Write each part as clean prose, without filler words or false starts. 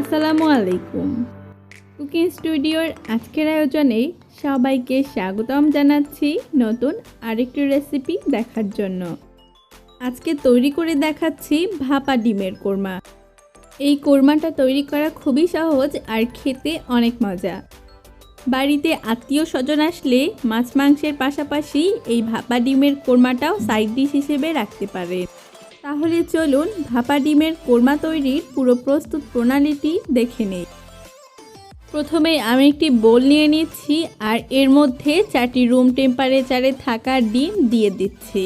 আসসালামু আলাইকুম। কুকিং স্টুডিওর আজকের আয়োজনে সবাইকে স্বাগতম জানাচ্ছি নতুন আরেকটি রেসিপি দেখার জন্য। আজকে তৈরি করে দেখাচ্ছি ভাপা ডিমের কোরমা। এই কোরমাটা তৈরি করা খুবই সহজ আর খেতে অনেক মজা। বাড়িতে আত্মীয় স্বজন আসলে মাছ মাংসের পাশাপাশি এই ভাপা ডিমের কোরমাটাও সাইড ডিশ হিসেবে রাখতে পারেন। তাহলে চলুন ভাপা ডিমের কোরমা তৈরির পুরো প্রস্তুত প্রণালীটি দেখে নেই। প্রথমে আমি একটি বোল নিয়ে নিচ্ছি আর এর মধ্যে 4টি রুম টেম্পারেচারে থাকা ডিম দিয়ে দিচ্ছি।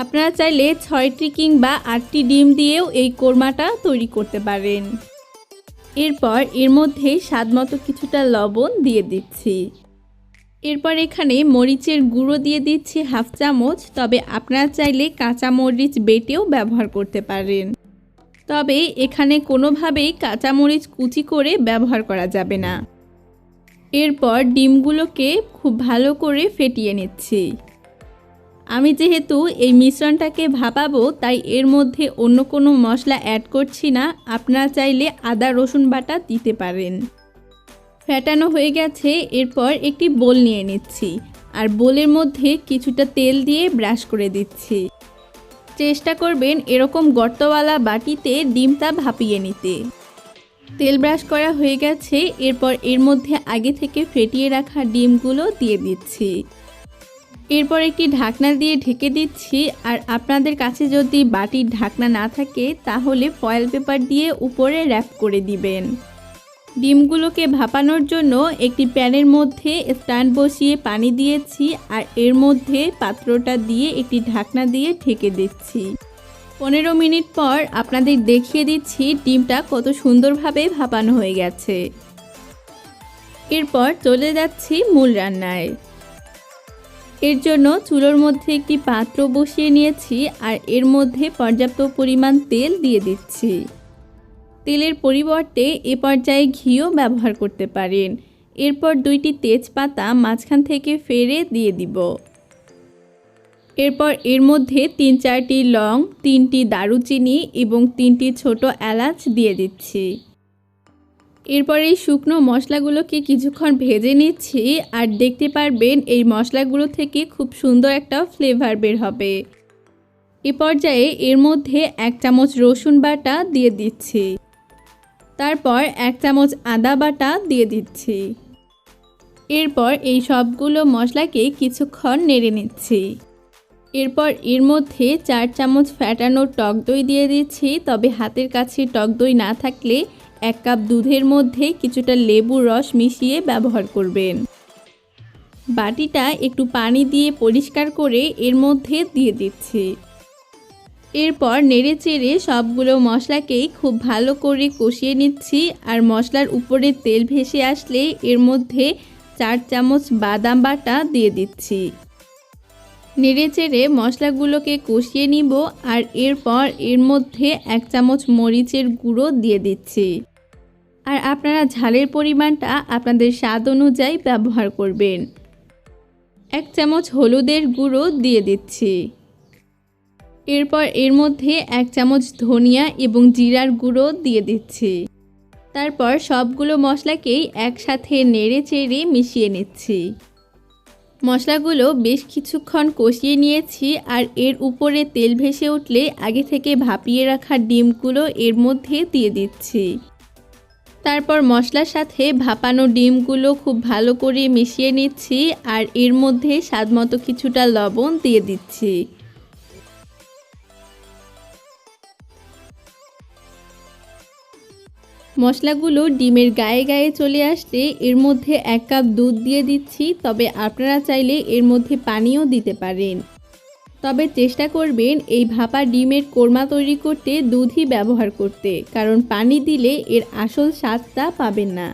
আপনারা চাইলে 6টি কিংবা 8টি ডিম দিয়েও এই কোরমাটা তৈরি করতে পারেন। এরপর এর মধ্যে স্বাদমতো কিছুটা লবণ দিয়ে দিচ্ছি। এরপর এখানে মরিচের গুঁড়ো দিয়ে দিচ্ছি 1/2 চামচ, তবে আপনারা চাইলে কাঁচা মরিচ বেটেও ব্যবহার করতে পারেন। তবে এখানে কোনোভাবেই কাঁচা মরিচ কুচি করে ব্যবহার করা যাবে না। এরপর ডিমগুলোকে খুব ভালো করে ফেটিয়ে নিচ্ছি। আমি যেহেতু এই মিশ্রণটাকে ভাপাবো তাই এর মধ্যে অন্য কোনো মশলা অ্যাড করছি না। আপনারা চাইলে আদা রসুন বাটা দিতে পারেন। ফেটানো হয়ে গেছে, এরপর একটি বোল নিয়ে নিচ্ছি আর বোলের মধ্যে কিছুটা তেল দিয়ে ব্রাশ করে দিচ্ছি। চেষ্টা করবেন এরকম গর্তওয়ালা বাটিতে ডিমটা ভাপিয়ে নিতে। তেল ব্রাশ করা হয়ে গেছে, এরপর এর মধ্যে আগে থেকে ফেটিয়ে রাখা ডিমগুলো দিয়ে দিচ্ছি। এরপর একটি ঢাকনা দিয়ে ঢেকে দিচ্ছি। আর আপনাদের কাছে যদি বাটির ঢাকনা না থাকে তাহলে ফয়েল পেপার দিয়ে উপরে র্যাপ করে দিবেন। ডিমগুলোকে ভাপানোর জন্য একটি প্যানের মধ্যে স্ট্যান্ড বসিয়ে পানি দিয়েছি আর এর মধ্যে পাত্রটা দিয়ে একটি ঢাকনা দিয়ে ঢেকে দিচ্ছি। 15 মিনিট পর আপনাদের দেখিয়ে দিচ্ছি ডিমটা কত সুন্দরভাবে ভাপানো হয়ে গেছে। এরপর চলে যাচ্ছি মূল রান্নায়। এর জন্য চুলোর মধ্যে একটি পাত্র বসিয়ে নিয়েছি আর এর মধ্যে পর্যাপ্ত পরিমাণ তেল দিয়ে দিচ্ছি। তেলের পরিবর্তে এ পর্যায়ে ঘিও ব্যবহার করতে পারেন। এরপর 2টি তেজপাতা মাঝখান থেকে ফেড়ে দিয়ে দিব। এরপর এর মধ্যে 3-4টি লং, 3টি দারুচিনি এবং 3টি ছোট এলাচ দিয়ে দিচ্ছি। এরপর এই শুকনো মশলাগুলোকে কিছুক্ষণ ভেজে নিচ্ছি আর দেখতে পারবেন এই মশলাগুলো থেকে খুব সুন্দর একটা ফ্লেভার বের হবে। এ পর্যায়ে এর মধ্যে 1 চামচ রসুন বাটা দিয়ে দিচ্ছি। তারপর 1 চামচ আদা বাটা দিয়ে দিচ্ছি। এরপর এই সবগুলো মশলাকে কিছুক্ষণ নেড়ে নিচ্ছি। এরপর এর মধ্যে 4 চামচ ফ্যাটানো টক দই দিয়ে দিচ্ছি। তবে হাতের কাছে টক দই না থাকলে 1 কাপ দুধের মধ্যে কিছুটা লেবুর রস মিশিয়ে ব্যবহার করবেন। বাটিটা একটু পানি দিয়ে পরিষ্কার করে এর মধ্যে দিয়ে দিচ্ছি। এরপর নেড়েচেড়ে সবগুলো মশলাকেই খুব ভালো করে কষিয়ে নিচ্ছি আর মশলার উপরে তেল ভেসে আসলে এর মধ্যে 4 চামচ বাদাম বাটা দিয়ে দিচ্ছি। নেড়েচেড়ে মশলাগুলোকে কষিয়ে নিব আর এরপর এর মধ্যে 1 চামচ মরিচের গুঁড়ো দিয়ে দিচ্ছি। আর আপনারা ঝালের পরিমাণটা আপনাদের স্বাদ অনুযায়ী ব্যবহার করবেন। 1 চামচ হলুদের গুঁড়ো দিয়ে দিচ্ছি। এরপর এর মধ্যে 1 চামচ ধনিয়া এবং জিরার গুঁড়ো দিয়ে দিচ্ছি। তারপর সবগুলো মশলাকেই একসাথে নেড়েচেড়ে মিশিয়ে নিচ্ছি। মশলাগুলো বেশ কিছুক্ষণ কষিয়ে নিয়েছি আর এর উপরে তেল ভেসে উঠলে আগে থেকে ভাপিয়ে রাখা ডিমগুলো এর মধ্যে দিয়ে দিচ্ছি। তারপর মশলার সাথে ভাপানো ডিমগুলো খুব ভালো করে মিশিয়ে নিচ্ছি আর এর মধ্যে স্বাদমতো কিছুটা লবণ দিয়ে দিচ্ছি। মশলাগুলো ডিমের গায়ে গায়ে চলে আসলে এর মধ্যে 1 কাপ দুধ দিয়ে দিচ্ছি। তবে আপনারা চাইলে এর মধ্যে পানিও দিতে পারেন। তবে চেষ্টা করবেন এই ভাপা ডিমের কোরমা তৈরি করতে দুধই ব্যবহার করতে, কারণ পানি দিলে এর আসল স্বাদটা পাবেন না।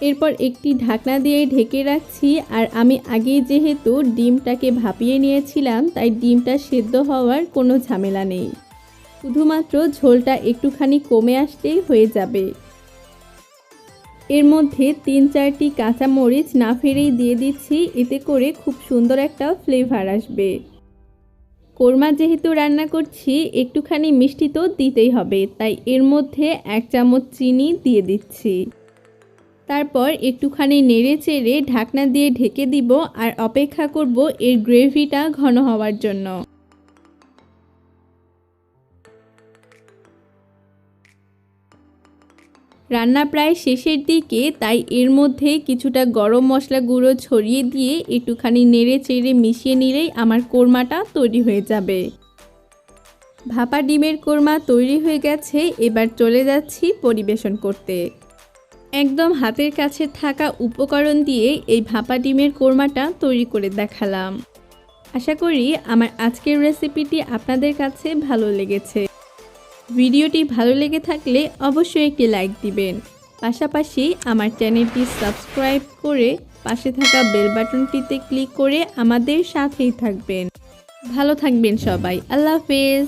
এরপর একটি ঢাকনা দিয়ে ঢেকে রাখছি আর আমি আগেই যেহেতু ডিমটাকে ভাপিয়ে নিয়েছিলাম তাই ডিমটা সেদ্ধ হওয়ার কোনো ঝামেলা নেই। শুধুমাত্র ঝোলটা একটুখানি কমে আসলেই হয়ে যাবে। এর মধ্যে 3-4টি কাঁচা মরিচ না ফেলেই দিয়ে দিচ্ছি, এতে করে খুব সুন্দর একটা ফ্লেভার আসবে। কোরমা যেহেতু রান্না করছি একটুখানি মিষ্টি তো দিতেই হবে, তাই এর মধ্যে 1 চামচ চিনি দিয়ে দিচ্ছি। তারপর একটুখানি নেড়ে চেড়ে ঢাকনা দিয়ে ঢেকে দিব আর অপেক্ষা করব এর গ্রেভিটা ঘন হওয়ার জন্য। রান্না প্রায় শেষের দিকে, তাই এর মধ্যে কিছুটা গরম মশলা গুঁড়ো ছড়িয়ে দিয়ে একটুখানি নেড়ে চেড়ে মিশিয়ে নিলেই আমার কোরমাটা তৈরি হয়ে যাবে। ভাপা ডিমের কোরমা তৈরি হয়ে গেছে, এবার চলে যাচ্ছি পরিবেশন করতে। একদম হাতের কাছে থাকা উপকরণ দিয়ে এই ভাপা ডিমের কোরমাটা তৈরি করে দেখালাম। আশা করি আমার আজকের রেসিপিটি আপনাদের কাছে ভালো লেগেছে। ভিডিওটি ভালো লেগে থাকলে অবশ্যই একটি লাইক দিবেন, পাশাপাশি আমার চ্যানেলটি সাবস্ক্রাইব করে পাশে থাকা বেল বাটনটিতে ক্লিক করে আমাদের সাথেই থাকবেন। ভালো থাকবেন সবাই, আল্লাহ হাফেজ।